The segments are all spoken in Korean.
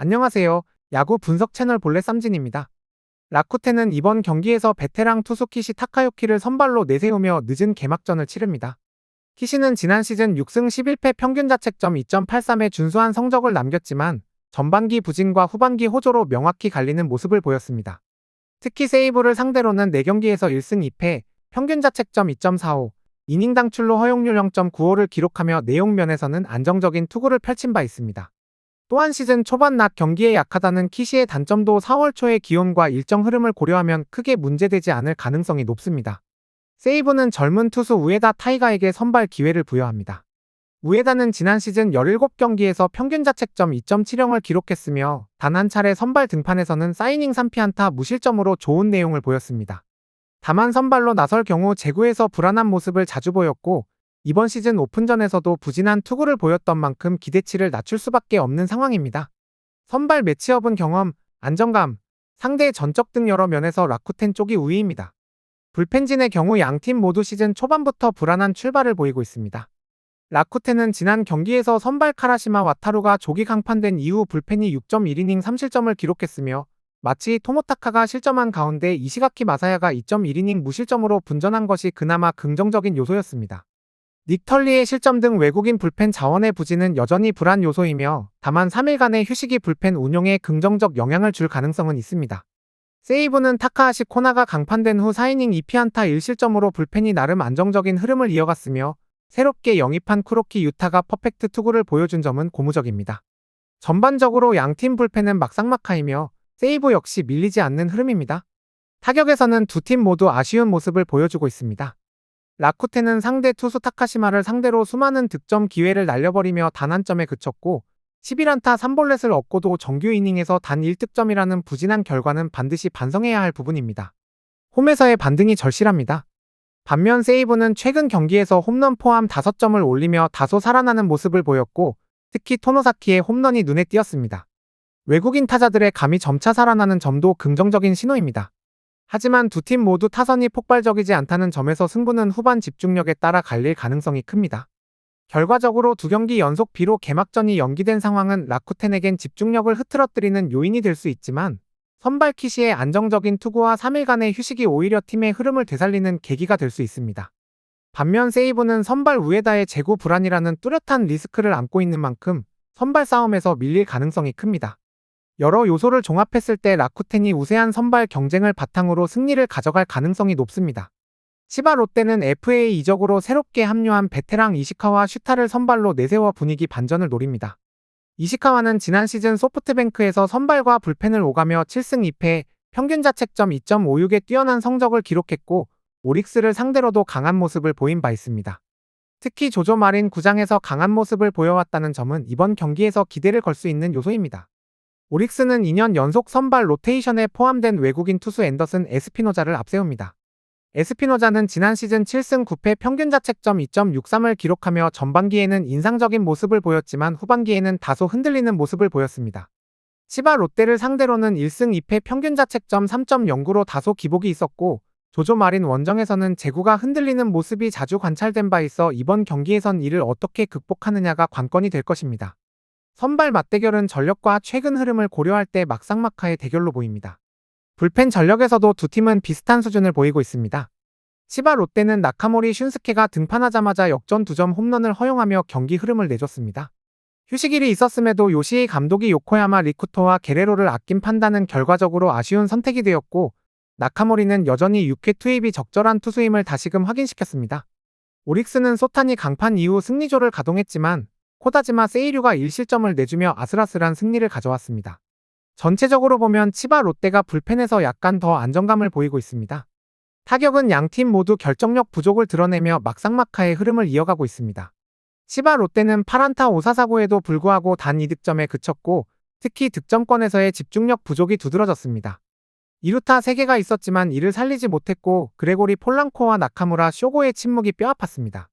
안녕하세요. 야구 분석 채널 볼넷 쌈진입니다. 라쿠텐은 이번 경기에서 베테랑 투수 키시 타카유키를 선발로 내세우며 늦은 개막전을 치릅니다. 키시는 지난 시즌 6승 11패 평균 자책점 2.83의 준수한 성적을 남겼지만 전반기 부진과 후반기 호조로 명확히 갈리는 모습을 보였습니다. 특히 세이브를 상대로는 4경기에서 1승 2패, 평균 자책점 2.45, 이닝당 출루 허용률 0.95를 기록하며 내용 면에서는 안정적인 투구를 펼친 바 있습니다. 또한 시즌 초반 낮 경기에 약하다는 키시의 단점도 4월 초의 기온과 일정 흐름을 고려하면 크게 문제되지 않을 가능성이 높습니다. 세이브는 젊은 투수 우에다 타이가에게 선발 기회를 부여합니다. 우에다는 지난 시즌 17경기에서 평균 자책점 2.70을 기록했으며 단 한 차례 선발 등판에서는 사이닝 3피안타 무실점으로 좋은 내용을 보였습니다. 다만 선발로 나설 경우 제구에서 불안한 모습을 자주 보였고 이번 시즌 오픈전에서도 부진한 투구를 보였던 만큼 기대치를 낮출 수밖에 없는 상황입니다. 선발 매치업은 경험, 안정감, 상대의 전적 등 여러 면에서 라쿠텐 쪽이 우위입니다. 불펜진의 경우 양팀 모두 시즌 초반부터 불안한 출발을 보이고 있습니다. 라쿠텐은 지난 경기에서 선발 카라시마 와타루가 조기 강판된 이후 불펜이 6.1이닝 3실점을 기록했으며 마치 토모타카가 실점한 가운데 이시가키 마사야가 2.1이닝 무실점으로 분전한 것이 그나마 긍정적인 요소였습니다. 닉 털리의 실점 등 외국인 불펜 자원의 부진은 여전히 불안 요소이며 다만 3일간의 휴식이 불펜 운용에 긍정적 영향을 줄 가능성은 있습니다. 세이브는 타카하시 코나가 강판된 후 4이닝 2피안타 1실점으로 불펜이 나름 안정적인 흐름을 이어갔으며 새롭게 영입한 쿠로키 유타가 퍼펙트 투구를 보여준 점은 고무적입니다. 전반적으로 양팀 불펜은 막상막하이며 세이브 역시 밀리지 않는 흐름입니다. 타격에서는 두 팀 모두 아쉬운 모습을 보여주고 있습니다. 라쿠텐은 상대 투수 타카시마를 상대로 수많은 득점 기회를 날려버리며 단 한 점에 그쳤고 11안타 3볼넷을 얻고도 정규 이닝에서 단 1득점이라는 부진한 결과는 반드시 반성해야 할 부분입니다. 홈에서의 반등이 절실합니다. 반면 세이브는 최근 경기에서 홈런 포함 5점을 올리며 다소 살아나는 모습을 보였고 특히 토노사키의 홈런이 눈에 띄었습니다. 외국인 타자들의 감이 점차 살아나는 점도 긍정적인 신호입니다. 하지만 두 팀 모두 타선이 폭발적이지 않다는 점에서 승부는 후반 집중력에 따라 갈릴 가능성이 큽니다. 결과적으로 2경기 연속 비로 개막전이 연기된 상황은 라쿠텐에겐 집중력을 흐트러뜨리는 요인이 될 수 있지만 선발 키시의 안정적인 투구와 3일간의 휴식이 오히려 팀의 흐름을 되살리는 계기가 될 수 있습니다. 반면 세이브는 선발 우에다의 재고 불안이라는 뚜렷한 리스크를 안고 있는 만큼 선발 싸움에서 밀릴 가능성이 큽니다. 여러 요소를 종합했을 때 라쿠텐이 우세한 선발 경쟁을 바탕으로 승리를 가져갈 가능성이 높습니다. 치바 롯데는 FA 이적으로 새롭게 합류한 베테랑 이시카와 슈타를 선발로 내세워 분위기 반전을 노립니다. 이시카와는 지난 시즌 소프트뱅크에서 선발과 불펜을 오가며 7승 2패, 평균 자책점 2.56의 뛰어난 성적을 기록했고 오릭스를 상대로도 강한 모습을 보인 바 있습니다. 특히 조조 마린 구장에서 강한 모습을 보여왔다는 점은 이번 경기에서 기대를 걸 수 있는 요소입니다. 오릭스는 2년 연속 선발 로테이션에 포함된 외국인 투수 앤더슨 에스피노자를 앞세웁니다. 에스피노자는 지난 시즌 7승 9패 평균 자책점 2.63을 기록하며 전반기에는 인상적인 모습을 보였지만 후반기에는 다소 흔들리는 모습을 보였습니다. 치바 롯데를 상대로는 1승 2패 평균 자책점 3.09로 다소 기복이 있었고 조조 마린 원정에서는 제구가 흔들리는 모습이 자주 관찰된 바 있어 이번 경기에선 이를 어떻게 극복하느냐가 관건이 될 것입니다. 선발 맞대결은 전력과 최근 흐름을 고려할 때 막상막하의 대결로 보입니다. 불펜 전력에서도 두 팀은 비슷한 수준을 보이고 있습니다. 치바 롯데는 나카모리 슌스케가 등판하자마자 역전 2점 홈런을 허용하며 경기 흐름을 내줬습니다. 휴식일이 있었음에도 요시이 감독이 요코야마 리쿠토와 게레로를 아낀 판단은 결과적으로 아쉬운 선택이 되었고 나카모리는 여전히 6회 투입이 적절한 투수임을 다시금 확인시켰습니다. 오릭스는 소탄이 강판 이후 승리조를 가동했지만 코다지마 세이류가 1실점을 내주며 아슬아슬한 승리를 가져왔습니다. 전체적으로 보면 치바 롯데가 불펜에서 약간 더 안정감을 보이고 있습니다. 타격은 양팀 모두 결정력 부족을 드러내며 막상막하의 흐름을 이어가고 있습니다. 치바 롯데는 8안타 5사사고에도 불구하고 단 2득점에 그쳤고 특히 득점권에서의 집중력 부족이 두드러졌습니다. 2루타 3개가 있었지만 이를 살리지 못했고 그레고리 폴랑코와 나카무라 쇼고의 침묵이 뼈아팠습니다.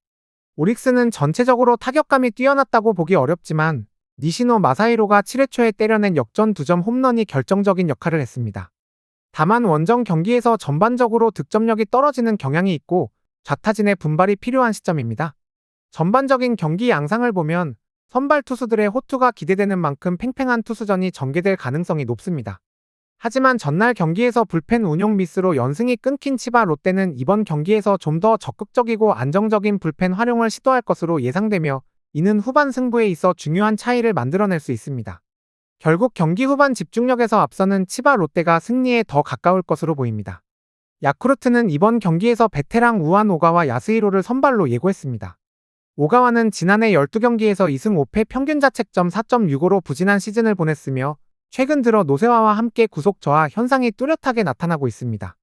오릭스는 전체적으로 타격감이 뛰어났다고 보기 어렵지만 니시노 마사히로가 7회 초에 때려낸 역전 2점 홈런이 결정적인 역할을 했습니다. 다만 원정 경기에서 전반적으로 득점력이 떨어지는 경향이 있고 좌타진의 분발이 필요한 시점입니다. 전반적인 경기 양상을 보면 선발 투수들의 호투가 기대되는 만큼 팽팽한 투수전이 전개될 가능성이 높습니다. 하지만 전날 경기에서 불펜 운용 미스로 연승이 끊긴 치바 롯데는 이번 경기에서 좀 더 적극적이고 안정적인 불펜 활용을 시도할 것으로 예상되며 이는 후반 승부에 있어 중요한 차이를 만들어낼 수 있습니다. 결국 경기 후반 집중력에서 앞서는 치바 롯데가 승리에 더 가까울 것으로 보입니다. 야쿠르트는 이번 경기에서 베테랑 우한 오가와 야스히로를 선발로 예고했습니다. 오가와는 지난해 12경기에서 2승 5패 평균 자책점 4.65로 부진한 시즌을 보냈으며 최근 들어 노세화와 함께 구속 저하 현상이 뚜렷하게 나타나고 있습니다.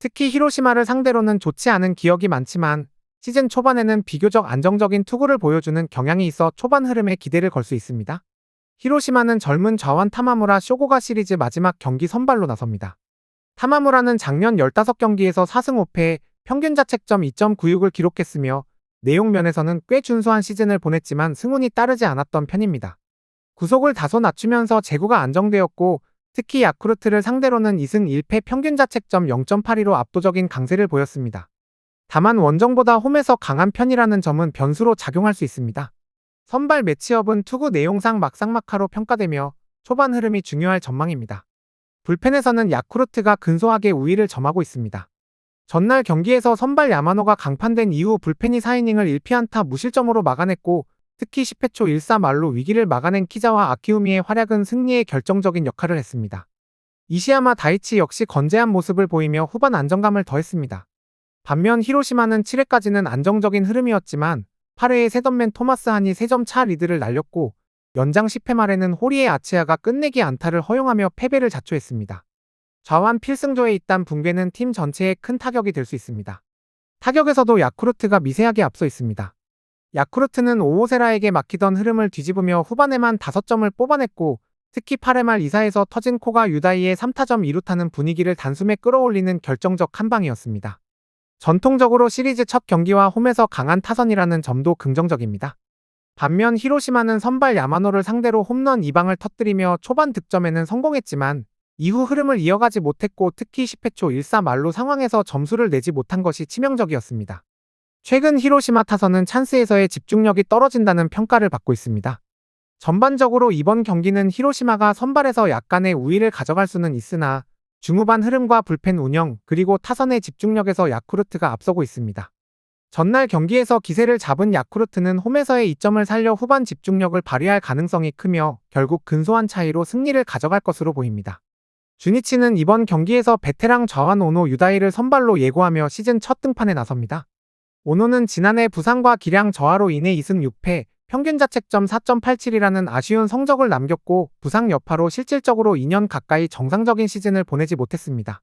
특히 히로시마를 상대로는 좋지 않은 기억이 많지만 시즌 초반에는 비교적 안정적인 투구를 보여주는 경향이 있어 초반 흐름에 기대를 걸 수 있습니다. 히로시마는 젊은 좌완 타마무라 쇼고가 시리즈 마지막 경기 선발로 나섭니다. 타마무라는 작년 15경기에서 4승 5패 평균 자책점 2.96을 기록했으며 내용 면에서는 꽤 준수한 시즌을 보냈지만 승운이 따르지 않았던 편입니다. 구속을 다소 낮추면서 제구가 안정되었고 특히 야쿠르트를 상대로는 2승 1패 평균 자책점 0.82로 압도적인 강세를 보였습니다. 다만 원정보다 홈에서 강한 편이라는 점은 변수로 작용할 수 있습니다. 선발 매치업은 투구 내용상 막상막하로 평가되며 초반 흐름이 중요할 전망입니다. 불펜에서는 야쿠르트가 근소하게 우위를 점하고 있습니다. 전날 경기에서 선발 야마노가 강판된 이후 불펜이 4이닝을 1피안타 무실점으로 막아냈고 특히 10회 초 1사 말로 위기를 막아낸 키자와 아키우미의 활약은 승리에 결정적인 역할을 했습니다. 이시야마 다이치 역시 건재한 모습을 보이며 후반 안정감을 더했습니다. 반면 히로시마는 7회까지는 안정적인 흐름이었지만 8회에 세던맨 토마스 한이 3점 차 리드를 날렸고 연장 10회 말에는 호리에 아치아가 끝내기 안타를 허용하며 패배를 자초했습니다. 좌완 필승조에 있단 붕괴는 팀 전체에 큰 타격이 될 수 있습니다. 타격에서도 야쿠르트가 미세하게 앞서 있습니다. 야쿠르트는 오오세라에게 막히던 흐름을 뒤집으며 후반에만 5점을 뽑아냈고 특히 8회 말 2사에서 터진 코가 유다이의 3타점 2루타는 분위기를 단숨에 끌어올리는 결정적 한방이었습니다. 전통적으로 시리즈 첫 경기와 홈에서 강한 타선이라는 점도 긍정적입니다. 반면 히로시마는 선발 야마노를 상대로 홈런 2방을 터뜨리며 초반 득점에는 성공했지만 이후 흐름을 이어가지 못했고 특히 10회 초 1사 말로 상황에서 점수를 내지 못한 것이 치명적이었습니다. 최근 히로시마 타선은 찬스에서의 집중력이 떨어진다는 평가를 받고 있습니다. 전반적으로 이번 경기는 히로시마가 선발에서 약간의 우위를 가져갈 수는 있으나 중후반 흐름과 불펜 운영 그리고 타선의 집중력에서 야쿠르트가 앞서고 있습니다. 전날 경기에서 기세를 잡은 야쿠르트는 홈에서의 2점을 살려 후반 집중력을 발휘할 가능성이 크며 결국 근소한 차이로 승리를 가져갈 것으로 보입니다. 주니치는 이번 경기에서 베테랑 좌완 오노 유다이를 선발로 예고하며 시즌 첫 등판에 나섭니다. 오노는 지난해 부상과 기량 저하로 인해 2승 6패, 평균 자책점 4.87이라는 아쉬운 성적을 남겼고 부상 여파로 실질적으로 2년 가까이 정상적인 시즌을 보내지 못했습니다.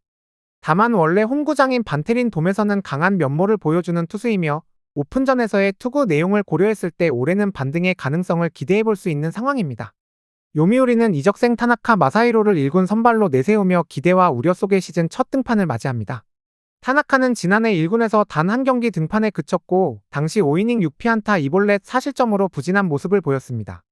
다만 원래 홈구장인 반테린 돔에서는 강한 면모를 보여주는 투수이며 오픈전에서의 투구 내용을 고려했을 때 올해는 반등의 가능성을 기대해볼 수 있는 상황입니다. 요미우리는 이적생 타나카 마사히로를 1군 선발로 내세우며 기대와 우려 속의 시즌 첫 등판을 맞이합니다. 타나카는 지난해 1군에서 단 한 경기 등판에 그쳤고 당시 5이닝 6피안타 2볼넷 4실점으로 부진한 모습을 보였습니다.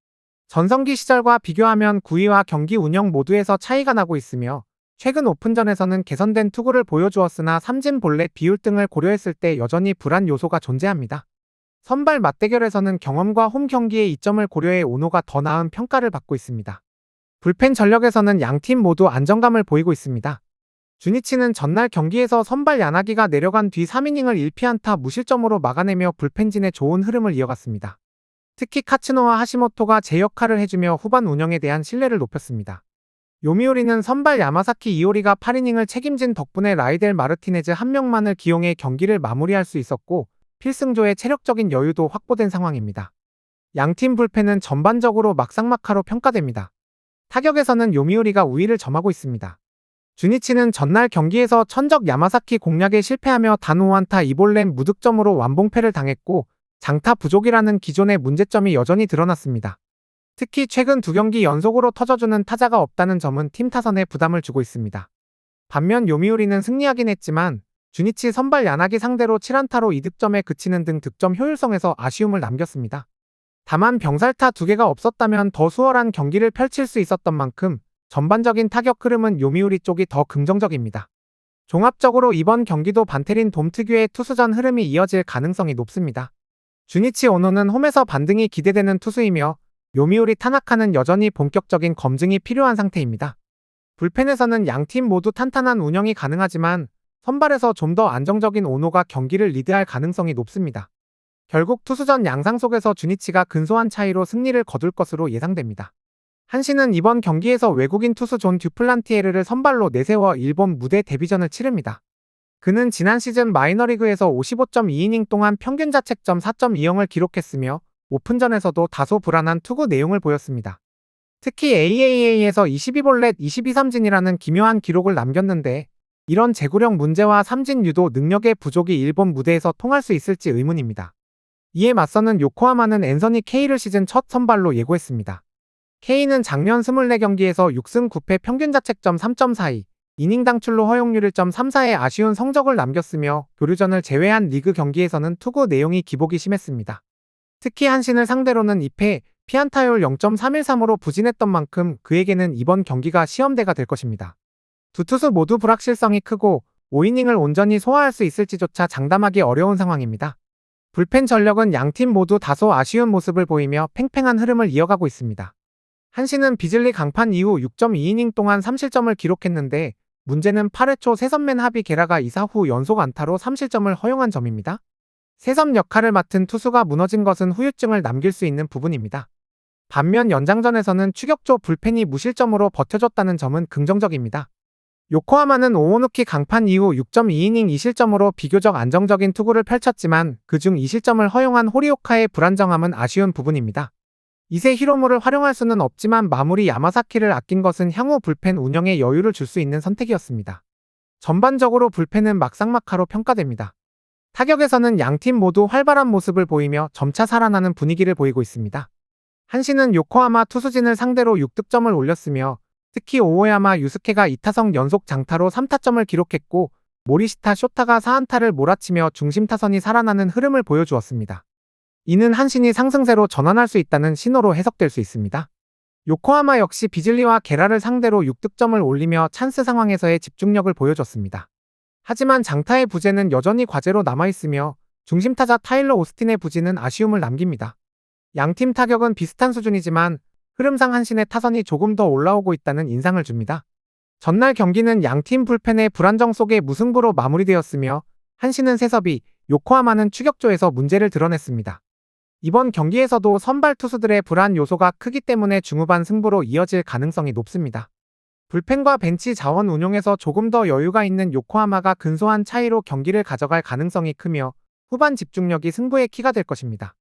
전성기 시절과 비교하면 구위와 경기 운영 모두에서 차이가 나고 있으며 최근 오픈전에서는 개선된 투구를 보여주었으나 삼진 볼넷 비율 등을 고려했을 때 여전히 불안 요소가 존재합니다. 선발 맞대결에서는 경험과 홈 경기의 이점을 고려해 오노가 더 나은 평가를 받고 있습니다. 불펜 전력에서는 양팀 모두 안정감을 보이고 있습니다. 주니치는 전날 경기에서 선발 야나기가 내려간 뒤 3이닝을 1피안타 무실점으로 막아내며 불펜진의 좋은 흐름을 이어갔습니다. 특히 카츠노와 하시모토가 제 역할을 해주며 후반 운영에 대한 신뢰를 높였습니다. 요미우리는 선발 야마사키 이오리가 8이닝을 책임진 덕분에 라이델 마르티네즈 한 명만을 기용해 경기를 마무리할 수 있었고 필승조의 체력적인 여유도 확보된 상황입니다. 양팀 불펜은 전반적으로 막상막하로 평가됩니다. 타격에서는 요미우리가 우위를 점하고 있습니다. 주니치는 전날 경기에서 천적 야마사키 공략에 실패하며 단 5안타 2볼넷 무득점으로 완봉패를 당했고 장타 부족이라는 기존의 문제점이 여전히 드러났습니다. 특히 최근 2경기 연속으로 터져주는 타자가 없다는 점은 팀 타선에 부담을 주고 있습니다. 반면 요미우리는 승리하긴 했지만 주니치 선발 야나기 상대로 7안타로 2득점에 그치는 등 득점 효율성에서 아쉬움을 남겼습니다. 다만 병살타 2개가 없었다면 더 수월한 경기를 펼칠 수 있었던 만큼 전반적인 타격 흐름은 요미우리 쪽이 더 긍정적입니다. 종합적으로 이번 경기도 반테린 돔 특유의 투수전 흐름이 이어질 가능성이 높습니다. 주니치 오노는 홈에서 반등이 기대되는 투수이며 요미우리 타나카는 여전히 본격적인 검증이 필요한 상태입니다. 불펜에서는 양팀 모두 탄탄한 운영이 가능하지만 선발에서 좀 더 안정적인 오노가 경기를 리드할 가능성이 높습니다. 결국 투수전 양상 속에서 주니치가 근소한 차이로 승리를 거둘 것으로 예상됩니다. 한신은 이번 경기에서 외국인 투수 존 듀플란티에르를 선발로 내세워 일본 무대 데뷔전을 치릅니다. 그는 지난 시즌 마이너리그에서 55.2이닝 동안 평균 자책점 4.20을 기록했으며 오픈전에서도 다소 불안한 투구 내용을 보였습니다. 특히 AAA에서 22볼넷 22삼진이라는 기묘한 기록을 남겼는데 이런 제구력 문제와 삼진 유도 능력의 부족이 일본 무대에서 통할 수 있을지 의문입니다. 이에 맞서는 요코하마는 앤서니 케이를 시즌 첫 선발로 예고했습니다. 케이는 작년 24경기에서 6승 9패 평균 자책점 3.42, 이닝당 출루 허용률 1.34의 아쉬운 성적을 남겼으며 교류전을 제외한 리그 경기에서는 투구 내용이 기복이 심했습니다. 특히 한신을 상대로는 2패, 피안타율 0.313으로 부진했던 만큼 그에게는 이번 경기가 시험대가 될 것입니다. 두 투수 모두 불확실성이 크고 5이닝을 온전히 소화할 수 있을지조차 장담하기 어려운 상황입니다. 불펜 전력은 양팀 모두 다소 아쉬운 모습을 보이며 팽팽한 흐름을 이어가고 있습니다. 한신은 비즐리 강판 이후 6.2이닝 동안 3실점을 기록했는데 문제는 8회 초 세선맨 하비 게라가 2사 후 연속 안타로 3실점을 허용한 점입니다. 세선 역할을 맡은 투수가 무너진 것은 후유증을 남길 수 있는 부분입니다. 반면 연장전에서는 추격조 불펜이 무실점으로 버텨줬다는 점은 긍정적입니다. 요코하마는 오오누키 강판 이후 6.2이닝 2실점으로 비교적 안정적인 투구를 펼쳤지만 그중 2실점을 허용한 호리오카의 불안정함은 아쉬운 부분입니다. 이세 히로무를 활용할 수는 없지만 마무리 야마사키를 아낀 것은 향후 불펜 운영에 여유를 줄 수 있는 선택이었습니다. 전반적으로 불펜은 막상막하로 평가됩니다. 타격에서는 양팀 모두 활발한 모습을 보이며 점차 살아나는 분위기를 보이고 있습니다. 한신은 요코하마 투수진을 상대로 6득점을 올렸으며 특히 오오야마 유스케가 2타석 연속 장타로 3타점을 기록했고 모리시타 쇼타가 4안타를 몰아치며 중심 타선이 살아나는 흐름을 보여주었습니다. 이는 한신이 상승세로 전환할 수 있다는 신호로 해석될 수 있습니다. 요코하마 역시 비즐리와 게라를 상대로 6득점을 올리며 찬스 상황에서의 집중력을 보여줬습니다. 하지만 장타의 부재는 여전히 과제로 남아있으며 중심타자 타일러 오스틴의 부진은 아쉬움을 남깁니다. 양팀 타격은 비슷한 수준이지만 흐름상 한신의 타선이 조금 더 올라오고 있다는 인상을 줍니다. 전날 경기는 양팀 불펜의 불안정 속에 무승부로 마무리되었으며 한신은 세섭이, 요코하마는 추격조에서 문제를 드러냈습니다. 이번 경기에서도 선발 투수들의 불안 요소가 크기 때문에 중후반 승부로 이어질 가능성이 높습니다. 불펜과 벤치 자원 운용에서 조금 더 여유가 있는 요코하마가 근소한 차이로 경기를 가져갈 가능성이 크며 후반 집중력이 승부의 키가 될 것입니다.